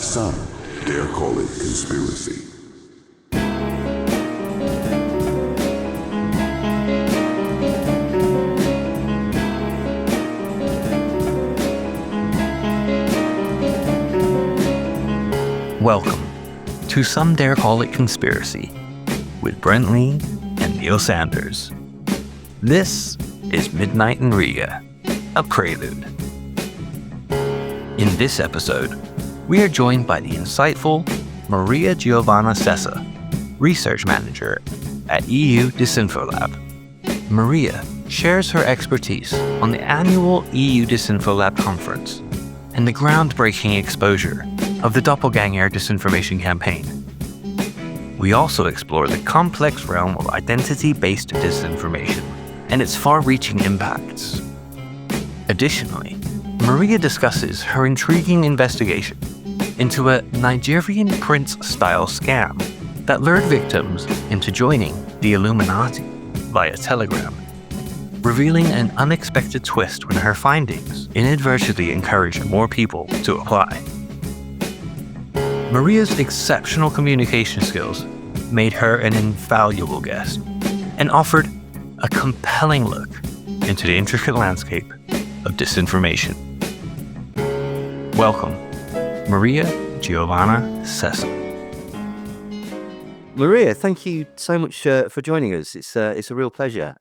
Some dare call it conspiracy. Welcome to Some Dare Call It Conspiracy with Brent Lee and Neil Sanders. This is Midnight in Riga, a prelude. In this episode, we are joined by the insightful Maria Giovanna Sessa, Research Manager at EU Disinfolab. Maria shares her expertise on the annual EU Disinfolab conference and the groundbreaking exposure of the doppelganger disinformation campaign. We also explore the complex realm of identity-based disinformation and its far-reaching impacts. Additionally, Maria discusses her intriguing investigation into a Nigerian prince-style scam that lured victims into joining the Illuminati via Telegram, revealing an unexpected twist when her findings inadvertently encouraged more people to apply. Maria's exceptional communication skills made her an invaluable guest and offered a compelling look into the intricate landscape of disinformation. Welcome, Maria Giovanna Sessa. Maria, thank you so much for joining us. It's a real pleasure.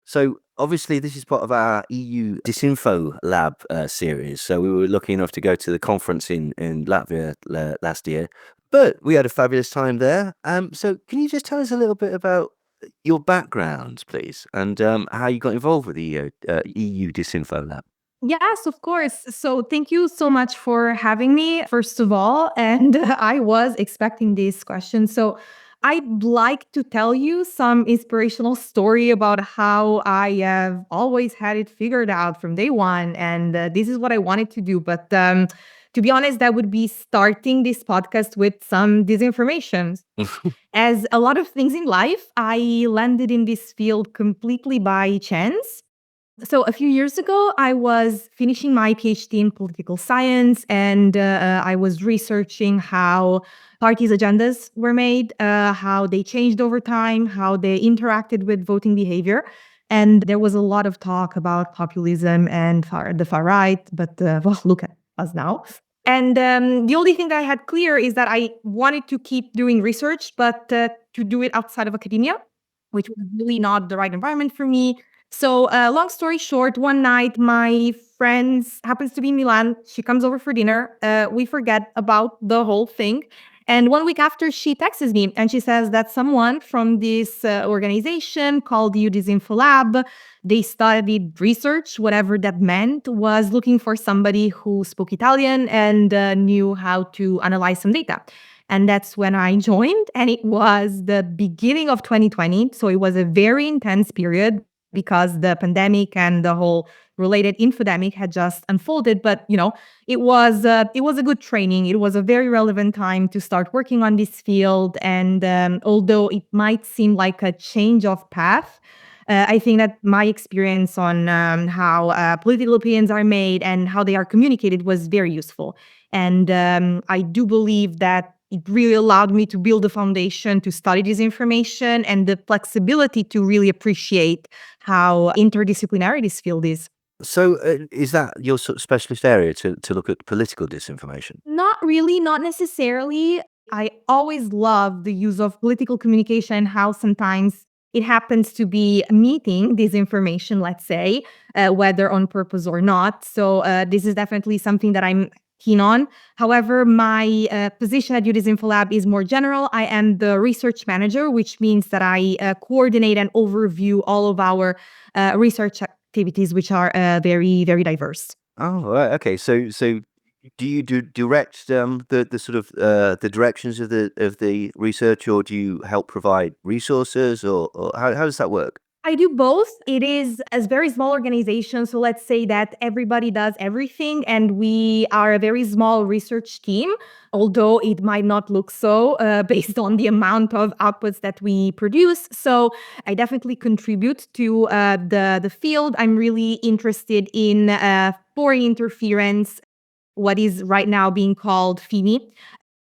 So obviously this is part of our EU Disinfo Lab series. So we were lucky enough to go to the conference in Latvia last year, but we had a fabulous time there. So can you just tell us a little bit about your background, please, and how you got involved with the EU Disinfo Lab? Yes, of course. So thank you so much for having me, first of all. And I was expecting this question. So I'd like to tell you some inspirational story about how I have always had it figured out from day one. And this is what I wanted to do. But to be honest, that would be starting this podcast with some disinformation. As a lot of things in life, I landed in this field completely by chance. So a few years ago, I was finishing my PhD in political science, and I was researching how parties' agendas were made, how they changed over time, how they interacted with voting behavior. And there was a lot of talk about populism and the far right, but well, look at us now. And the only thing that I had clear is that I wanted to keep doing research, but to do it outside of academia, which was really not the right environment for me. So long story short, one night my friend happens to be in Milan. She comes over for dinner. We forget about the whole thing. And 1 week after, she texts me and she says that someone from this organization called EU Disinfolab, they studied research, whatever that meant, was looking for somebody who spoke Italian and knew how to analyze some data. And that's when I joined, and it was the beginning of 2020. So it was a very intense period because the pandemic and the whole related infodemic had just unfolded. But, it was a good training. It was a very relevant time to start working on this field. And although it might seem like a change of path, I think that my experience on how political opinions are made and how they are communicated was very useful. And I do believe that it really allowed me to build a foundation to study disinformation and the flexibility to really appreciate how interdisciplinary this field is. So is that your sort of specialist area to look at political disinformation? Not really, not necessarily. I always love the use of political communication and how sometimes it happens to be meeting disinformation, let's say, whether on purpose or not. So this is definitely something that I'm keen on. However, my position at Disinfolab is more general. I am the research manager, which means that I coordinate and overview all of our research activities, which are very, very diverse. Oh, right. Okay. So do you direct the sort of the directions of the research, or do you help provide resources, or how does that work? I do both. It is a very small organization. So let's say that everybody does everything, and we are a very small research team, although it might not look so based on the amount of outputs that we produce. So I definitely contribute to the field. I'm really interested in foreign interference what is right now being called FIMI.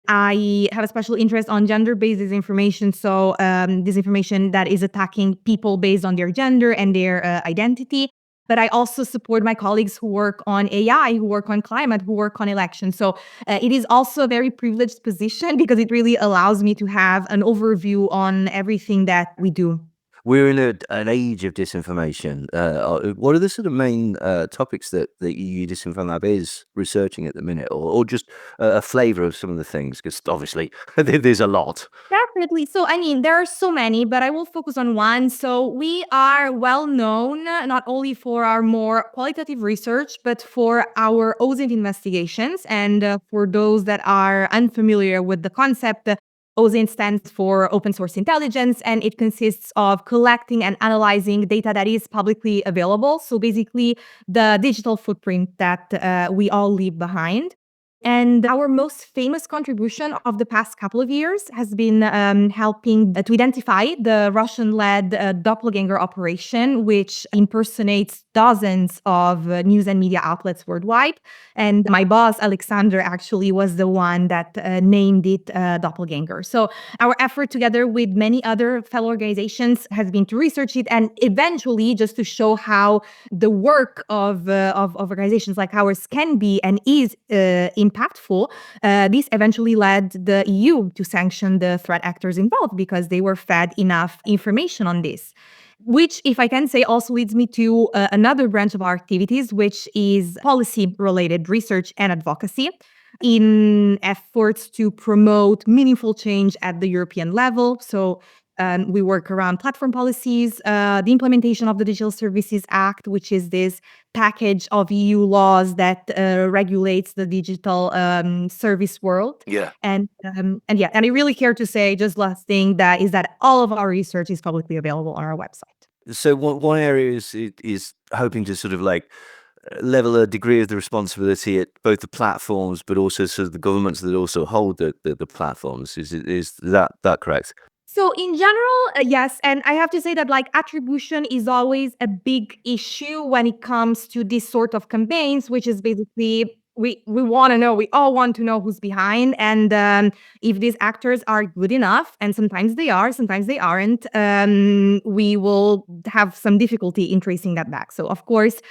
I have a special interest on gender-based disinformation, so disinformation that is attacking people based on their gender and their identity. But I also support my colleagues who work on AI, who work on climate, who work on elections. So it is also a very privileged position because it really allows me to have an overview on everything that we do. We're in an age of disinformation. What are the sort of main topics that the EU Disinformation Lab is researching at the minute, or just a flavour of some of the things? Because obviously there's a lot. Definitely. So, I mean, there are so many, but I will focus on one. So, we are well known not only for our more qualitative research, but for our OSINT investigations. And for those that are unfamiliar with the concept, OSINT stands for Open Source Intelligence, and it consists of collecting and analyzing data that is publicly available. So, basically, the digital footprint that we all leave behind. And our most famous contribution of the past couple of years has been helping to identify the Russian-led doppelganger operation, which impersonates dozens of news and media outlets worldwide. And my boss, Alexander, actually was the one that named it doppelganger. So our effort together with many other fellow organizations has been to research it and eventually just to show how the work of organizations like ours can be and is impactful. This eventually led the EU to sanction the threat actors involved because they were fed enough information on this. Which, if I can say, also leads me to another branch of our activities, which is policy-related research and advocacy in efforts to promote meaningful change at the European level. So we work around platform policies, the implementation of the Digital Services Act, which is this package of EU laws that regulates the digital service world. Yeah. And I really care to say, just last thing, that is that all of our research is publicly available on our website. So one area is hoping to sort of like level a degree of the responsibility at both the platforms, but also sort of the governments that also hold the platforms. Is that correct? So in general, yes. And I have to say that like attribution is always a big issue when it comes to this sort of campaigns, which is basically we want to know, we all want to know who's behind. And if these actors are good enough, and sometimes they are, sometimes they aren't, we will have some difficulty in tracing that back. So of course,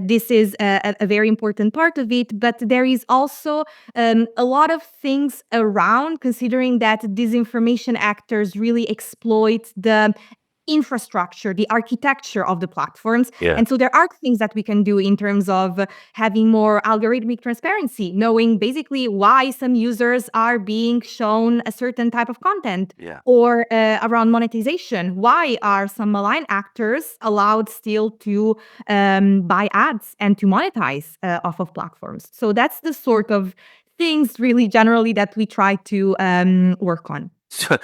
this is a very important part of it. But there is also a lot of things around, considering that disinformation actors really exploit the infrastructure, the architecture of the platforms. Yeah. And so there are things that we can do in terms of having more algorithmic transparency, knowing basically why some users are being shown a certain type of content. Yeah. Or around monetization, why are some malign actors allowed still to buy ads and to monetize off of platforms? So that's the sort of things really generally that we try to work on. So,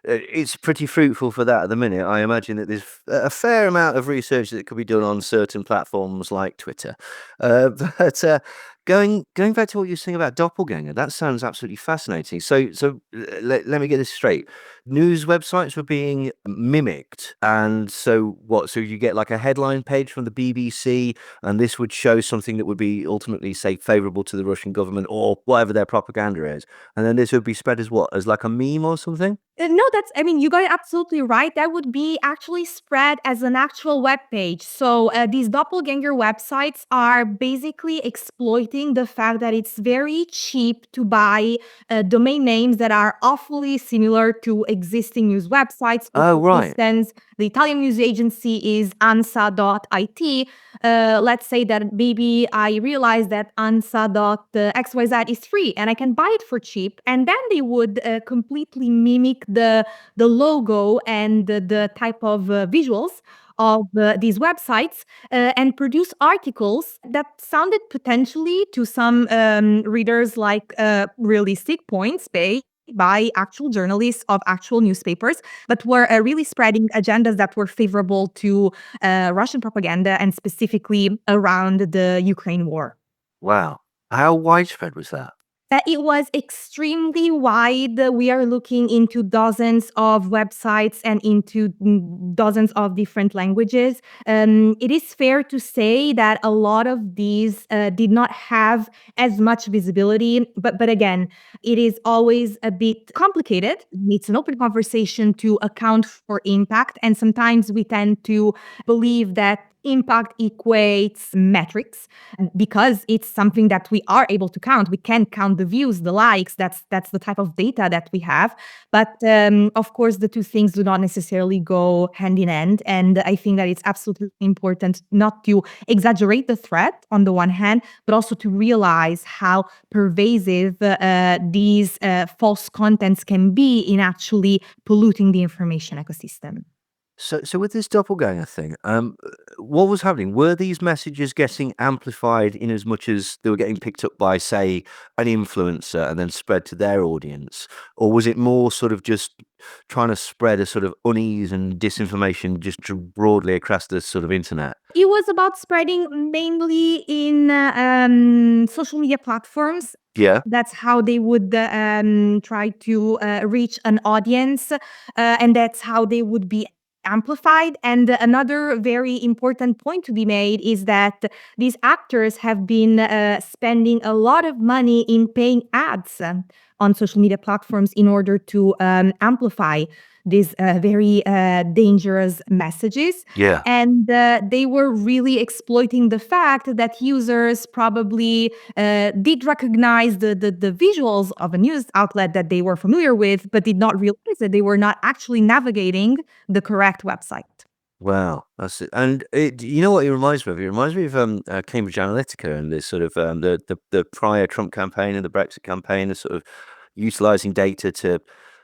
it's pretty fruitful for that at the minute. I imagine that there's a fair amount of research that could be done on certain platforms like Twitter. But going back to what you were saying about doppelganger, that sounds absolutely fascinating. So let me get this straight. News websites were being mimicked, and so what? So you get like a headline page from the BBC, and this would show something that would be ultimately, say, favourable to the Russian government or whatever their propaganda is, and then this would be spread as what? As like a meme or something? No, I mean, you got it absolutely right. That would be actually spread as an actual web page. So these doppelganger websites are basically exploiting the fact that it's very cheap to buy domain names that are awfully similar to existing news websites. Oh, For right. instance, the Italian news agency is ansa.it. Let's say that maybe I realize that ansa.xyz is free and I can buy it for cheap. And then they would completely mimic the logo and the type of visuals of these websites and produce articles that sounded potentially to some readers like realistic points made by actual journalists of actual newspapers, but were really spreading agendas that were favorable to Russian propaganda and specifically around the Ukraine war. Wow. How widespread was that? It was extremely wide. We are looking into dozens of websites and into dozens of different languages. It is fair to say that a lot of these did not have as much visibility, but again, it is always a bit complicated. It's an open conversation to account for impact, and sometimes we tend to believe that impact equates metrics because it's something that we are able to count. We can count the views, the likes. That's the type of data that we have. But of course, the two things do not necessarily go hand in hand. And I think that it's absolutely important not to exaggerate the threat on the one hand, but also to realize how pervasive these false contents can be in actually polluting the information ecosystem. So with this doppelganger thing, what was happening? Were these messages getting amplified in as much as they were getting picked up by, say, an influencer and then spread to their audience? Or was it more sort of just trying to spread a sort of unease and disinformation just broadly across the sort of internet? It was about spreading mainly in social media platforms. Yeah. That's how they would try to reach an audience, and that's how they would be amplified. And another very important point to be made is that these actors have been spending a lot of money in paying ads on social media platforms in order to amplify these very dangerous messages. Yeah. And they were really exploiting the fact that users probably did recognize the visuals of a news outlet that they were familiar with, but did not realize that they were not actually navigating the correct website. Wow, that's it. And you know what it reminds me of? It reminds me of Cambridge Analytica and this sort of the prior Trump campaign and the Brexit campaign, the sort of utilizing data to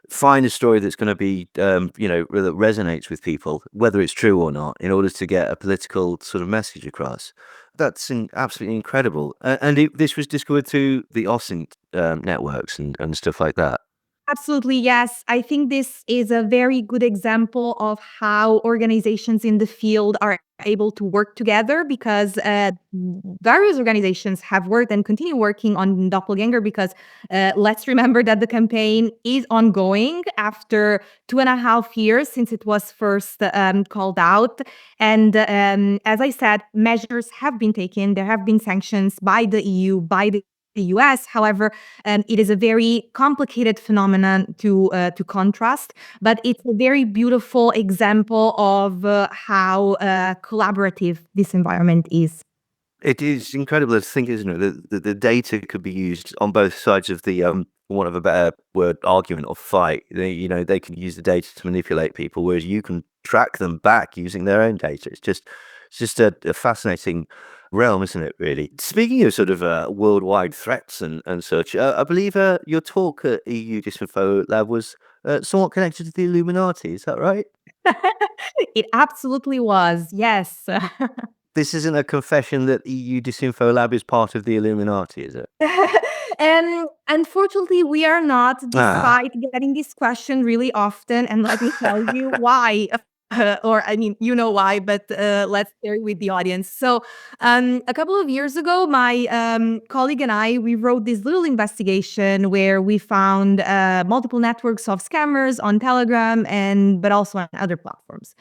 find a story that's going to be that resonates with people, whether it's true or not, in order to get a political sort of message across. That's absolutely incredible. And this was discovered through the OSINT networks and stuff like that. Absolutely, yes. I think this is a very good example of how organizations in the field are able to work together because various organizations have worked and continue working on Doppelganger because let's remember that the campaign is ongoing after 2.5 years since it was first called out. And as I said, measures have been taken. There have been sanctions by the EU, by the US. However, it is a very complicated phenomenon to contrast, but it's a very beautiful example of how collaborative this environment is. It is incredible to think, isn't it, that the data could be used on both sides of the, for want of a better word, argument or fight. They can use the data to manipulate people, whereas you can track them back using their own data. It's just a fascinating realm, isn't it, really? Speaking of sort of worldwide threats and such, I believe your talk at EU Disinfo Lab was somewhat connected to the Illuminati. Is that right? It absolutely was, yes. This isn't a confession that EU Disinfo Lab is part of the Illuminati, is it? Unfortunately, we are not, Ah, despite getting this question really often. And let me tell you why. Or, I mean, you know why, but let's share it with the audience. So, a couple of years ago, my colleague and I, we wrote this little investigation where we found multiple networks of scammers on Telegram but also on other platforms.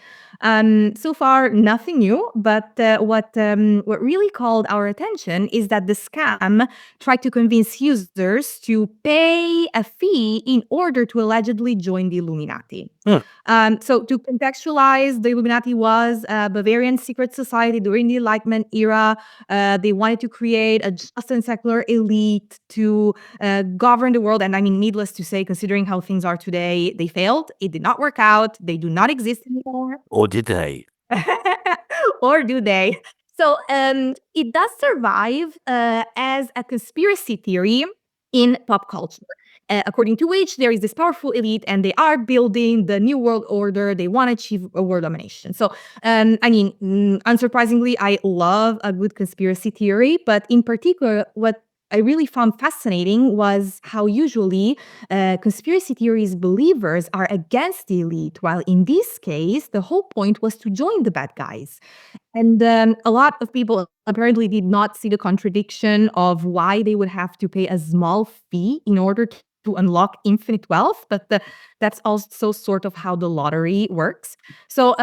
So far, nothing new, but what really called our attention is that the scam tried to convince users to pay a fee in order to allegedly join the Illuminati. hmm. So to contextualize, the Illuminati was a Bavarian secret society during the Enlightenment era. They wanted to create a just and secular elite to govern the world. And I mean, needless to say, considering how things are today, they failed. It did not work out. They do not exist anymore. Or did they? Or do they? So it does survive as a conspiracy theory in pop culture, according to which there is this powerful elite and they are building the new world order. They want to achieve a world domination. So, unsurprisingly, I love a good conspiracy theory, but in particular, what I really found fascinating was how usually conspiracy theories believers are against the elite, while in this case, the whole point was to join the bad guys. And a lot of people apparently did not see the contradiction of why they would have to pay a small fee in order to unlock infinite wealth. But that's also sort of how the lottery works. So,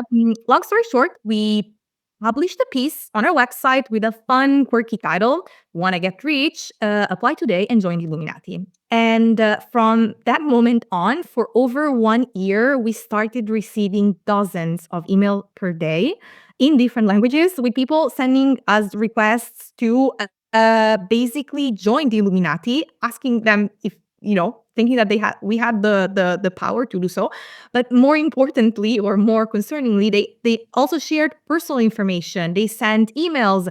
long story short, we published a piece on our website with a fun, quirky title: "Wanna get rich? Apply today and join the Illuminati." And from that moment on, for over 1 year, we started receiving dozens of email per day in different languages, with people sending us requests to basically join the Illuminati, asking them if, thinking that we had the power to do so. But more importantly, or more concerningly, they also shared personal information. They sent emails,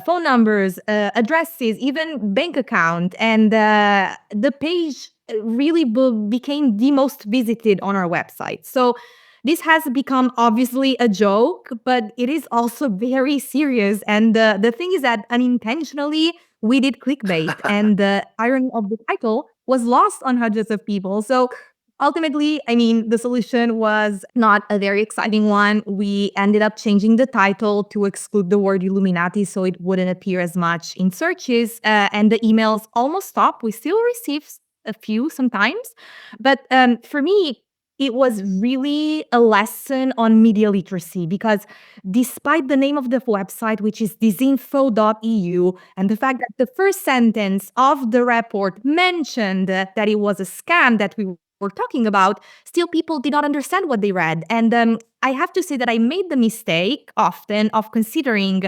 phone numbers, addresses, even bank account, and the page really became the most visited on our website. So this has become obviously a joke, but it is also very serious. And the thing is that unintentionally, we did clickbait, and the irony of the title was lost on hundreds of people. So ultimately, I mean, the solution was not a very exciting one. We ended up changing the title to exclude the word Illuminati so it wouldn't appear as much in searches, and the emails almost stopped. We still receive a few sometimes. But for me, it was really a lesson on media literacy, because despite the name of the website, which is disinfo.eu, and the fact that the first sentence of the report mentioned that it was a scam that we were talking about, still people did not understand what they read. And I have to say that I made the mistake often of considering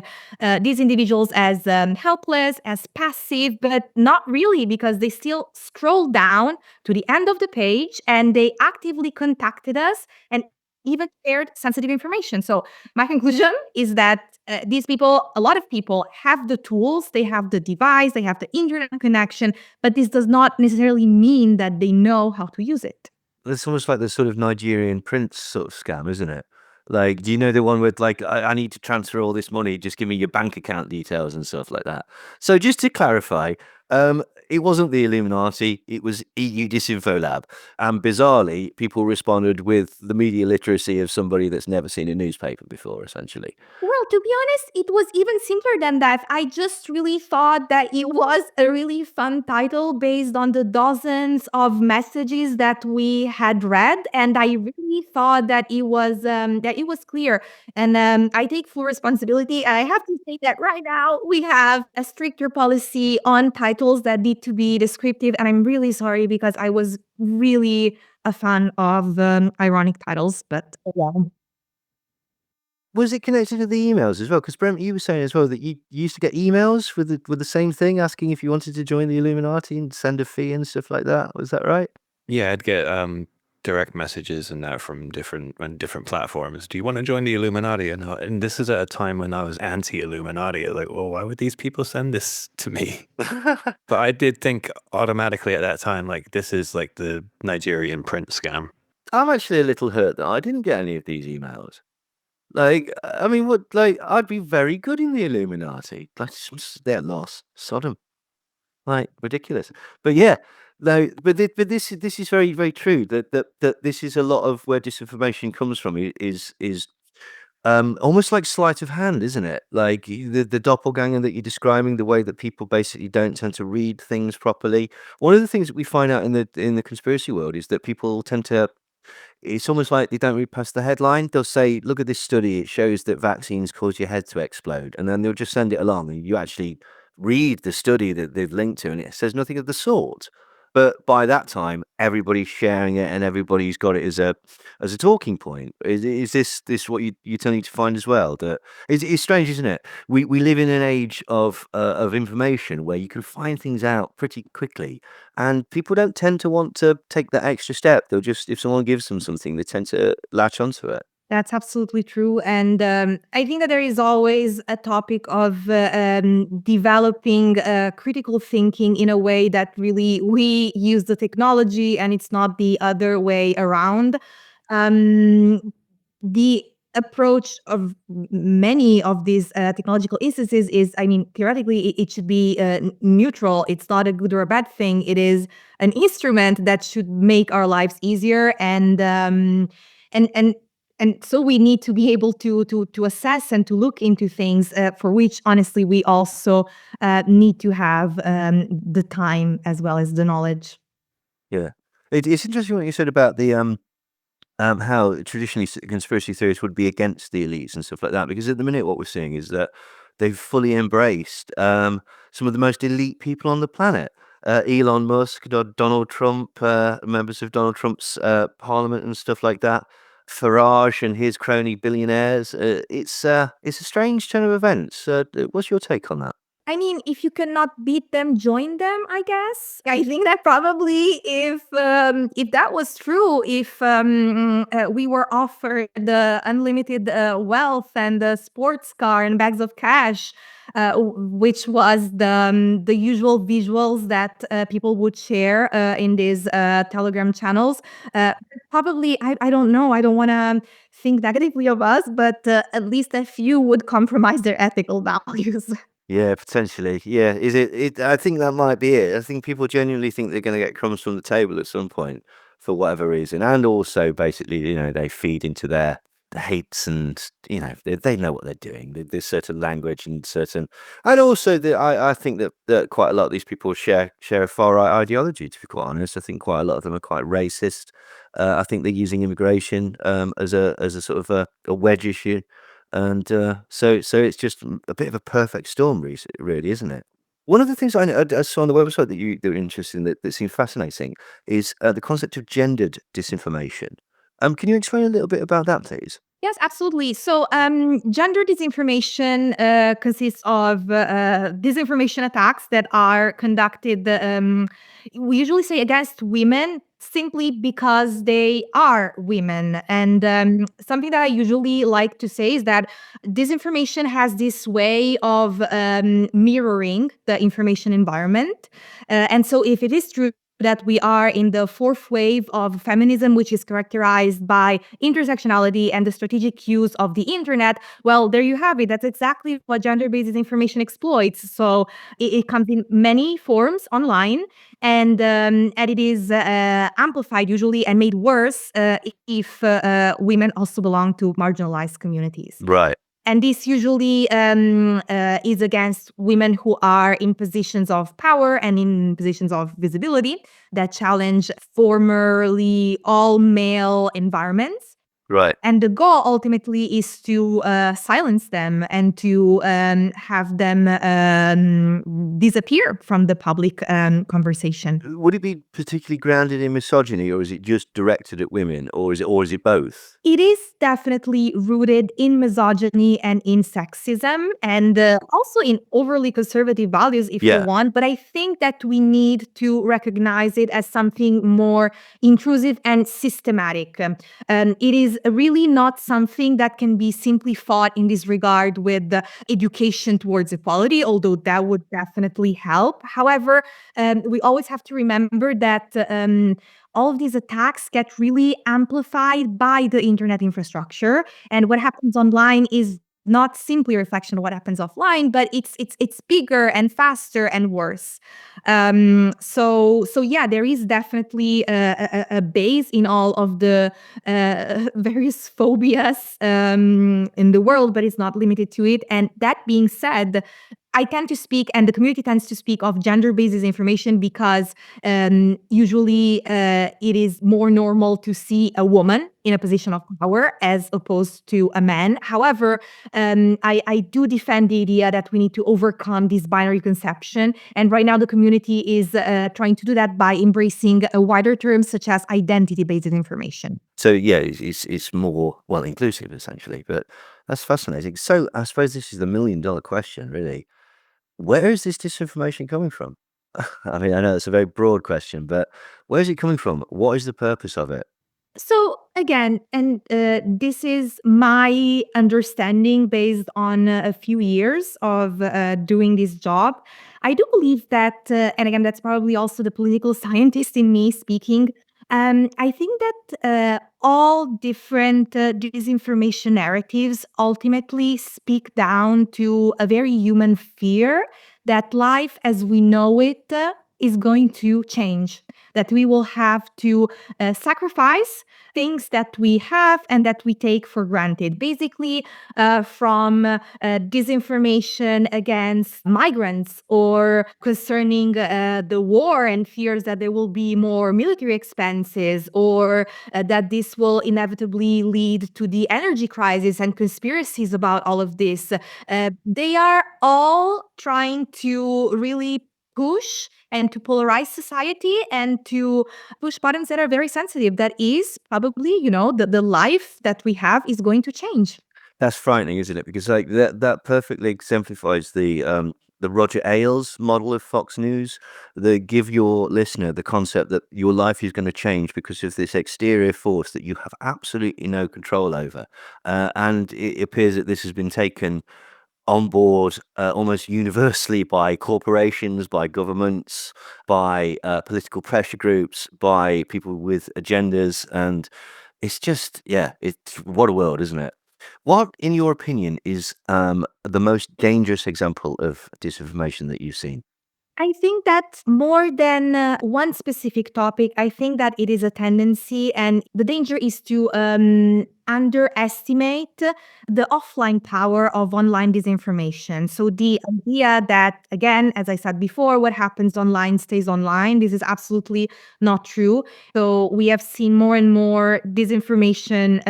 these individuals as helpless, as passive, but not really, because they still scroll down to the end of the page and they actively contacted us and even shared sensitive information. So my conclusion is that these people, a lot of people, have the tools, they have the device, they have the internet connection, but this does not necessarily mean that they know how to use it. It's almost like the sort of Nigerian prince sort of scam, isn't it? Like, do you know the one with like, I need to transfer all this money, just give me your bank account details and stuff like that. So just to clarify, it wasn't the Illuminati, it was EU Disinfo Lab. And bizarrely, people responded with the media literacy of somebody that's never seen a newspaper before, essentially. Well, to be honest, it was even simpler than that. I just really thought that it was a really fun title based on the dozens of messages that we had read, and I really thought that it was clear. And I take full responsibility. I have to say that right now we have a stricter policy on titles that need to be descriptive, and I'm really sorry because I was really a fan of ironic titles, but yeah. Was it connected to the emails as well? Because Brent, you were saying as well that you used to get emails with the same thing, asking if you wanted to join the Illuminati and send a fee and stuff like that. Was that right? Yeah, I'd get direct messages and that from different platforms. Do you want to join the Illuminati? And this is at a time when I was anti-Illuminati. Like, well, why would these people send this to me? But I did think automatically at that time, like, this is like the Nigerian print scam. I'm actually a little hurt that I didn't get any of these emails. Like, I mean, what? Like, I'd be very good in the Illuminati. Like, their loss, Sodom. Like, ridiculous. But yeah, no. But this is very very true. That this is a lot of where disinformation comes from. Is almost like sleight of hand, isn't it? Like the doppelganger that you're describing, the way that people basically don't tend to read things properly. One of the things that we find out in the conspiracy world is that people tend to, it's almost like they don't read past the headline. They'll say, "Look at this study. It shows that vaccines cause your head to explode," and then they'll just send it along, and you actually read the study that they've linked to, and it says nothing of the sort. But by that time, everybody's sharing it, and everybody's got it as a talking point. Is this what you tending to find as well? That it's strange, isn't it? We live in an age of information where you can find things out pretty quickly, and people don't tend to want to take that extra step. They'll just, if someone gives them something, they tend to latch onto it. That's absolutely true. And I think that there is always a topic of developing critical thinking in a way that really we use the technology and it's not the other way around. The approach of many of these technological instances is, I mean, theoretically, it should be neutral. It's not a good or a bad thing. It is an instrument that should make our lives easier, and and and so we need to be able to assess and to look into things for which, honestly, we also need to have the time as well as the knowledge. Yeah. It's interesting what you said about the how traditionally conspiracy theories would be against the elites and stuff like that. Because at the minute, what we're seeing is that they've fully embraced some of the most elite people on the planet. Elon Musk, Donald Trump, members of Donald Trump's parliament and stuff like that. Farage and his crony billionaires. It's a strange turn of events. What's your take on that? I mean, if you cannot beat them, join them, I guess. I think that probably if that was true, if we were offered the unlimited wealth and the sports car and bags of cash, which was the usual visuals that people would share in these Telegram channels, probably, I don't know. I don't want to think negatively of us, but at least a few would compromise their ethical values. Yeah, potentially. Yeah, is it? I think that might be it. I think people genuinely think they're going to get crumbs from the table at some point for whatever reason, and also basically, they feed into their the hates, and they know what they're doing. There's certain language and certain, and also I think that quite a lot of these people share a far right ideology. To be quite honest, I think quite a lot of them are quite racist. I think they're using immigration as a sort of a wedge issue. And so it's just a bit of a perfect storm, really, isn't it? One of the things I saw on the website that were interested in that seemed fascinating is the concept of gendered disinformation. Can you explain a little bit about that, please? Yes, absolutely. So, gender disinformation consists of disinformation attacks that are conducted, we usually say against women simply because they are women. And something that I usually like to say is that disinformation has this way of mirroring the information environment. And so, if it is true that we are in the fourth wave of feminism, which is characterized by intersectionality and the strategic use of the internet. Well, there you have it. That's exactly what gender-based disinformation exploits. So it comes in many forms online, and it is amplified usually and made worse if women also belong to marginalized communities. Right. And this usually is against women who are in positions of power and in positions of visibility that challenge formerly all male environments. Right. And the goal ultimately is to silence them and to have them disappear from the public conversation. Would it be particularly grounded in misogyny, or is it just directed at women, or is it both? It is definitely rooted in misogyny and in sexism, and also in overly conservative values, if you Yeah. want. But I think that we need to recognize it as something more intrusive and systematic. It is really not something that can be simply fought in this regard with education towards equality, although that would definitely help. However, we always have to remember that all of these attacks get really amplified by the internet infrastructure. And what happens online is not simply a reflection of what happens offline, but it's bigger and faster and worse. So yeah, there is definitely a base in all of the various phobias in the world, but it's not limited to it. And that being said, I tend to speak, and the community tends to speak of gender-based disinformation because usually it is more normal to see a woman in a position of power as opposed to a man. However, I do defend the idea that we need to overcome this binary conception. And right now, the community is trying to do that by embracing wider terms such as identity-based disinformation. So yeah, it's more inclusive essentially, but that's fascinating. So I suppose this is the $1 million question, really. Where is this disinformation coming from? I mean, I know it's a very broad question, but where is it coming from? What is the purpose of it? So again, and this is my understanding based on a few years of doing this job. I do believe that, and again, that's probably also the political scientist in me speaking. I think that all different disinformation narratives ultimately speak down to a very human fear that life as we know it is going to change, that we will have to sacrifice things that we have and that we take for granted. Basically, from disinformation against migrants or concerning the war and fears that there will be more military expenses or that this will inevitably lead to the energy crisis and conspiracies about all of this. They are all trying to really push and to polarize society and to push buttons that are very sensitive. That is probably, the life that we have is going to change. That's frightening, isn't it? Because like that perfectly exemplifies the Roger Ailes model of Fox News. The give your listener the concept that your life is going to change because of this exterior force that you have absolutely no control over. And it appears that this has been taken on board almost universally by corporations, by governments, by political pressure groups, by people with agendas, and it's just, yeah, it's what a world, isn't it? What, in your opinion, is the most dangerous example of disinformation that you've seen? I think that more than one specific topic, I think that it is a tendency, and the danger is to underestimate the offline power of online disinformation. So, the idea that, again, as I said before, what happens online stays online, this is absolutely not true. So, we have seen more and more disinformation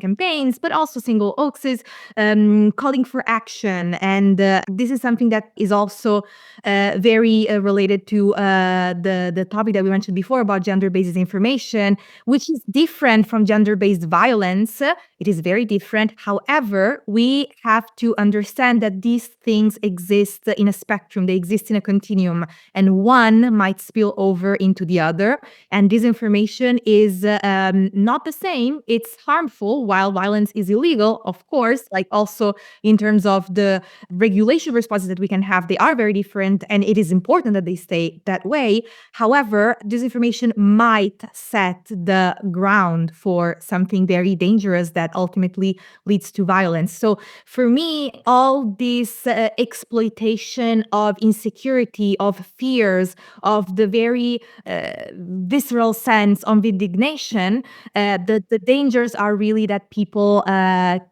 campaigns, but also single hoaxes calling for action. And this is something that is also very related to the topic that we mentioned before about gender-based disinformation, which is different from gender-based violence. It is very different. However, we have to understand that these things exist in a spectrum. They exist in a continuum, and one might spill over into the other. And disinformation is not the same. It's harmful while violence is illegal, of course, like also in terms of the regulation responses that we can have, they are very different, and it is important that they stay that way. However, disinformation might set the ground for something very dangerous that ultimately leads to violence. So for me, all this exploitation of insecurity, of fears, of the very visceral sense of indignation, the dangers are really that people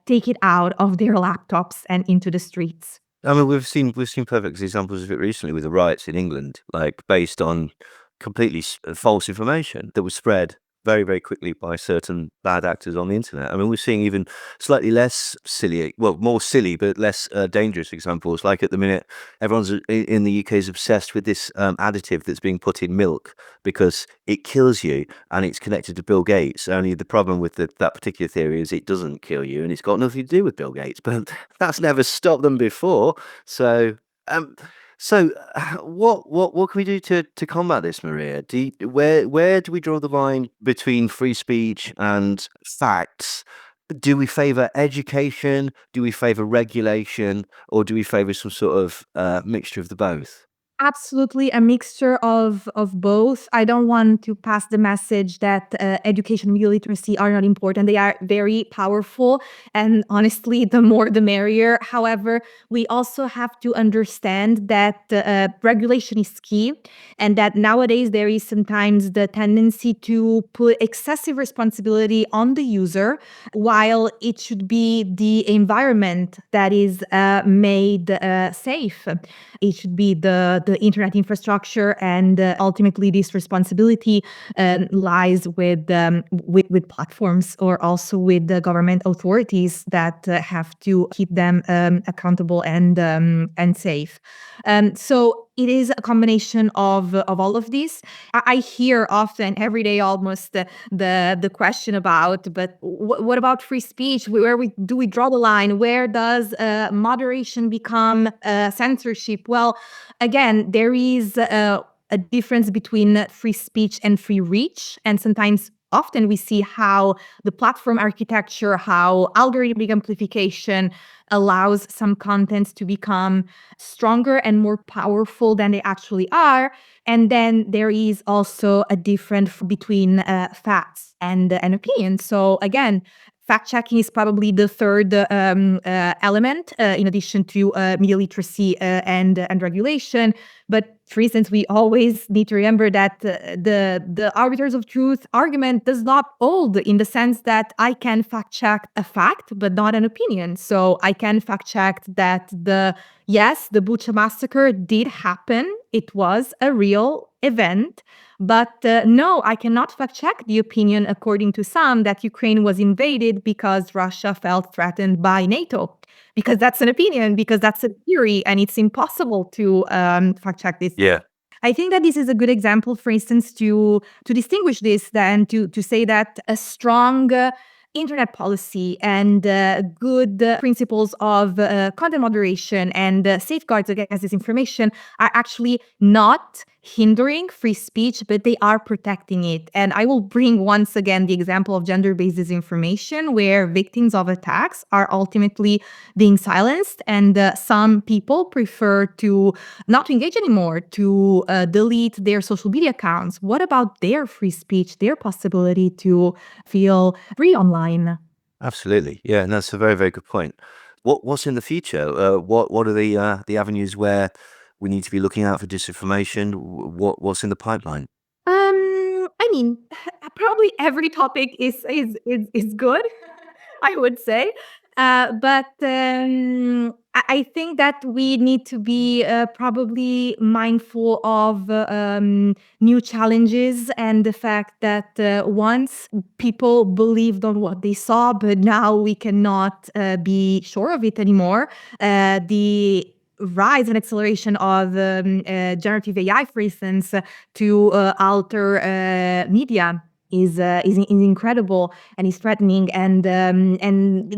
take it out of their laptops and into the streets. I mean, we've seen perfect examples of it recently with the riots in England, like based on completely false information that was spread very, very quickly by certain bad actors on the internet. I mean, we're seeing even slightly less silly, well, more silly, but less dangerous examples. Like at the minute, everyone's in the UK is obsessed with this additive that's being put in milk because it kills you and it's connected to Bill Gates. Only the problem with that particular theory is it doesn't kill you and it's got nothing to do with Bill Gates. But that's never stopped them before. So, um, what can we do to combat this, Maria? Where do we draw the line between free speech and facts? Do we favor education? Do we favor regulation? Or do we favor some sort of mixture of the both? Absolutely a mixture of both. I don't want to pass the message that education and media literacy are not important. They are very powerful, and honestly, the more the merrier. However, we also have to understand that regulation is key, and that nowadays there is sometimes the tendency to put excessive responsibility on the user, while it should be the environment that is made safe. It should be the internet infrastructure, and ultimately this responsibility lies with platforms or also with the government authorities that have to keep them accountable and safe. So it is a combination of all of these. I hear often every day almost the question about, but what about free speech? Do we draw the line? Where does moderation become censorship? Well, again, there is a difference between free speech and free reach, and sometimes often we see how the platform architecture, how algorithmic amplification allows some contents to become stronger and more powerful than they actually are. And then there is also a difference between facts and opinions. So again, fact checking is probably the third element, in addition to media literacy and regulation. But for instance, we always need to remember that the arbiters of truth argument does not hold, in the sense that I can fact check a fact, but not an opinion. So I can fact check that the Bucha massacre did happen. It was a real event. But no, I cannot fact check the opinion, according to some, that Ukraine was invaded because Russia felt threatened by NATO. Because that's an opinion, because that's a theory, and it's impossible to fact check this. Yeah. I think that this is a good example, for instance, to distinguish this, then to say that a strong internet policy and good principles of content moderation and safeguards against disinformation are actually not hindering free speech, but they are protecting it. And I will bring once again the example of gender-based disinformation, where victims of attacks are ultimately being silenced, and some people prefer to not to engage anymore, to delete their social media accounts. What about their free speech, their possibility to feel free online? Absolutely. Yeah, and that's a very, very good point. What's in the future? What are the avenues where we need to be looking out for disinformation? What's in the pipeline? I mean, probably every topic is good, I would say. But I think that we need to be probably mindful of new challenges, and the fact that once people believed on what they saw, but now we cannot be sure of it anymore. The rise and acceleration of generative AI, for instance, to alter media is incredible and is threatening, and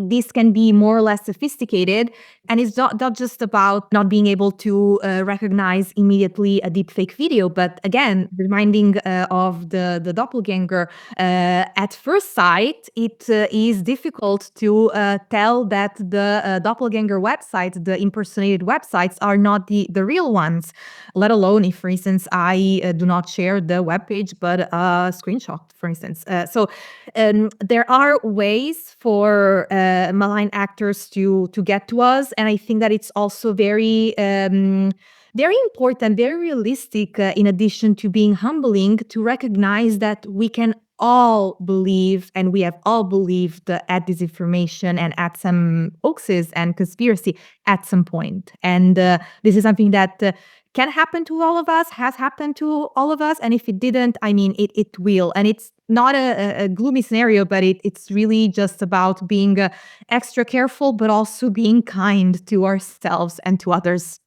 this can be more or less sophisticated, and it's not just about not being able to recognize immediately a deepfake video, but again, reminding of the doppelganger. At first sight, it is difficult to tell that the doppelganger websites, the impersonated websites, are not the real ones, let alone if, for instance, I do not share the webpage, but a screenshot, for instance. So there are ways for malign actors to get to us, and I think that it's also very important, very realistic, in addition to being humbling, to recognize that we can all believe, and we have all believed at disinformation and at some hoaxes and conspiracy at some point. And this is something that can happen to all of us, has happened to all of us. And if it didn't, I mean, it will. And it's not a gloomy scenario, but it's really just about being extra careful, but also being kind to ourselves and to others.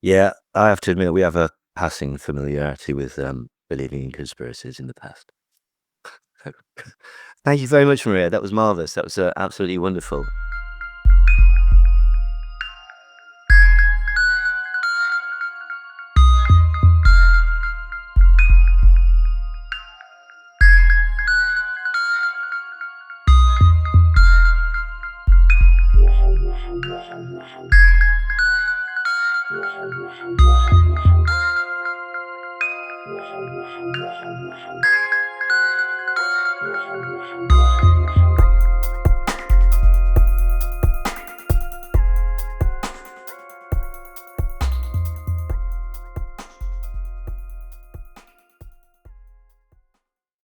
Yeah, I have to admit, we have a passing familiarity with believing in conspiracies in the past. Thank you very much, Maria. That was marvelous. That was absolutely wonderful.